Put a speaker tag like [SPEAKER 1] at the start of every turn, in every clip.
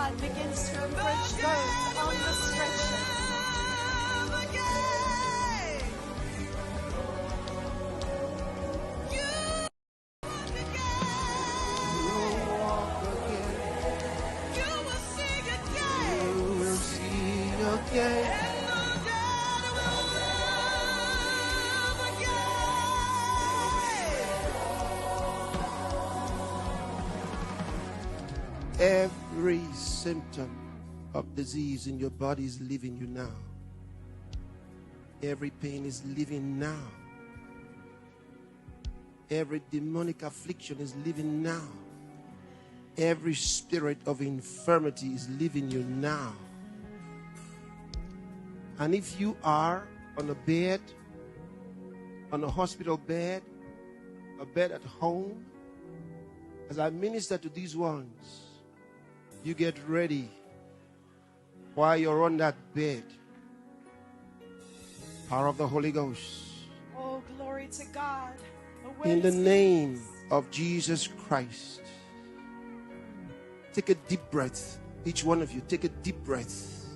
[SPEAKER 1] God begins to encourage those on the stretcher.
[SPEAKER 2] Every symptom of disease in your body is leaving you now. Every pain is leaving now. Every demonic affliction is leaving now. Every spirit of infirmity is leaving you now. And if you are on a bed, on a hospital bed, a bed at home, as I minister to these ones, you get ready while you're on that bed. Power of the Holy Ghost.
[SPEAKER 1] Oh, glory to God.
[SPEAKER 2] In the name of Jesus Christ. Take a deep breath. Each one of you, take a deep breath.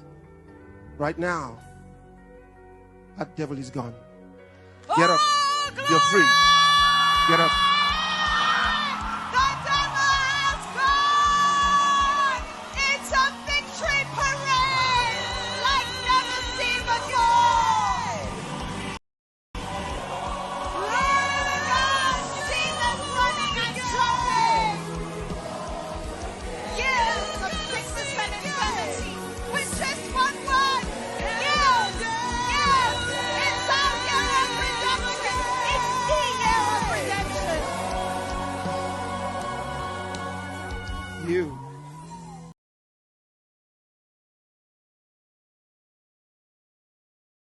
[SPEAKER 2] Right now, that devil is gone. Get up. You're free. Get up. You